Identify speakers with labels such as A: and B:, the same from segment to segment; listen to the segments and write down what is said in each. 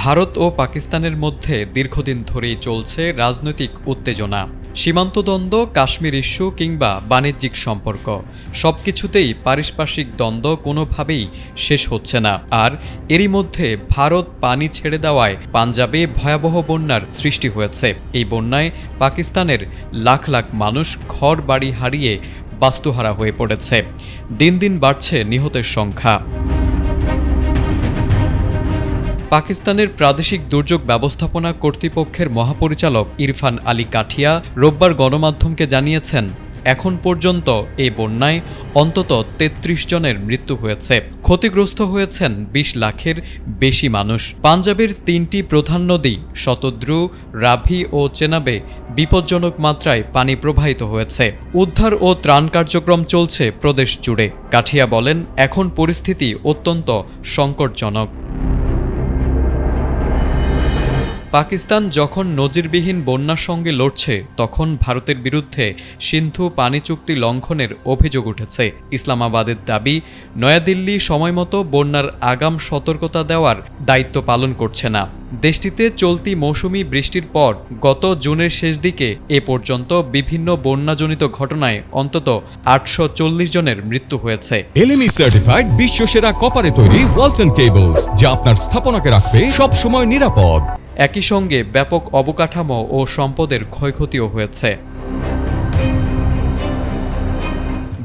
A: ভারত ও পাকিস্তানের মধ্যে দীর্ঘদিন ধরেই চলছে রাজনৈতিক উত্তেজনা। সীমান্ত দ্বন্দ্ব, কাশ্মীর ইস্যু কিংবা বাণিজ্যিক সম্পর্ক, সবকিছুতেই পারস্পরিক দ্বন্দ্ব কোনোভাবেই শেষ হচ্ছে না। আর এরই মধ্যে ভারত পানি ছেড়ে দেওয়ায় পাঞ্জাবে ভয়াবহ বন্যার সৃষ্টি হয়েছে। এই বন্যায় পাকিস্তানের লাখ লাখ মানুষ ঘর বাড়ি হারিয়ে বাস্তুহারা হয়ে পড়েছে। দিন দিন বাড়ছে নিহতের সংখ্যা। পাকিস্তানের প্রাদেশিক দুর্যোগ ব্যবস্থাপনা কর্তৃপক্ষের মহাপরিচালক ইরফান আলী কাঠিয়া রোববার গণমাধ্যমকে জানিয়েছেন, এখন পর্যন্ত এই বন্যায় অন্তত ৩৩ জনের মৃত্যু হয়েছে। ক্ষতিগ্রস্ত হয়েছেন ২০ লাখের বেশি মানুষ। পাঞ্জাবের ৩টি প্রধান নদী শতদ্রু, রাভি ও চেনাবে বিপজ্জনক মাত্রায় পানি প্রবাহিত হয়েছে। উদ্ধার ও ত্রাণ কার্যক্রম চলছে প্রদেশ জুড়ে। কাঠিয়া বলেন, এখন পরিস্থিতি অত্যন্ত সংকটজনক। পাকিস্তান যখন নজিরবিহীন বন্যার সঙ্গে লড়ছে, তখন ভারতের বিরুদ্ধে সিন্ধু পানি চুক্তি লঙ্ঘনের অভিযোগ উঠেছে। ইসলামাবাদের দাবি, নয়াদিল্লি সময়মতো বন্যার আগাম সতর্কতা দেওয়ার দায়িত্ব পালন করছে না। দেশটিতে চলতি মৌসুমি বৃষ্টির পর গত জুনের শেষ দিকে এ পর্যন্ত বিভিন্ন বন্যাজনিত ঘটনায় অন্তত ৮৪০ জনের মৃত্যু হয়েছে।
B: এলএমই সার্টিফাইড বিশ্বসেরা কপারে তৈরি ওয়ালটন কেবলস, যা আপনার স্থাপনাকে রাখবে সবসময় নিরাপদ।
A: একই সঙ্গে ব্যাপক অবকাঠামো ও সম্পদের ক্ষয়ক্ষতিও হয়েছে।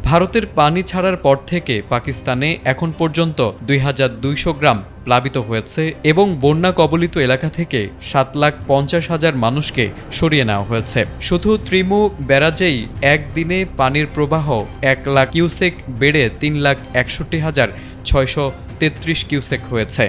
A: ভারতের পানি ছাড়ার পর থেকে পাকিস্তানে এখন পর্যন্ত ২২০০ গ্রাম প্লাবিত হয়েছে এবং বন্যা কবলিত এলাকা থেকে ৭,৫০,০০০ মানুষকে সরিয়ে নেওয়া হয়েছে। শুধু ত্রিমু ব্যারাজেই একদিনে পানির প্রবাহ ১ লাখ কিউসেক বেড়ে ৩,৬১,৬৩৩ কিউসেক হয়েছে।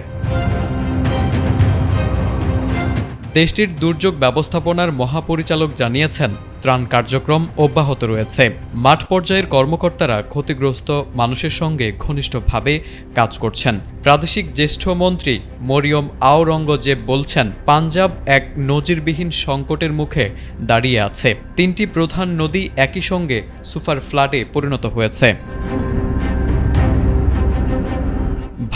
A: দেশটির দুর্যোগ ব্যবস্থাপনার মহাপরিচালক জানিয়েছেন, ত্রাণ কার্যক্রম অব্যাহত রয়েছে। মাঠ পর্যায়ের কর্মকর্তারা ক্ষতিগ্রস্ত মানুষের সঙ্গে ঘনিষ্ঠভাবে কাজ করছেন। প্রাদেশিক জ্যেষ্ঠ মন্ত্রী মরিয়ম আওরঙ্গজেব বলছেন, পাঞ্জাব এক নজিরবিহীন সংকটের মুখে দাঁড়িয়ে আছে। ৩টি প্রধান নদী একই সঙ্গে সুপার ফ্লাডে পরিণত হয়েছে।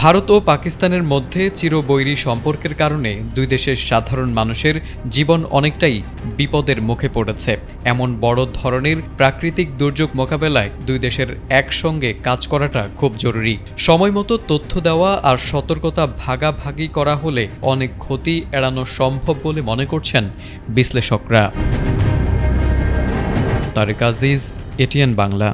A: ভারত ও পাকিস্তানের মধ্যে চিরবৈরী সম্পর্কের কারণে দুই দেশের সাধারণ মানুষের জীবন অনেকটাই বিপদের মুখে পড়েছে। এমন বড় ধরনের প্রাকৃতিক দুর্যোগ মোকাবেলায় দুই দেশের একসঙ্গে কাজ করাটা খুব জরুরি। সময়মতো তথ্য দেওয়া আর সতর্কতা ভাগাভাগি করা হলে অনেক ক্ষতি এড়ানো সম্ভব বলে মনে করছেন বিশ্লেষকরা। তারেক আজিজ, এটিএন বাংলা।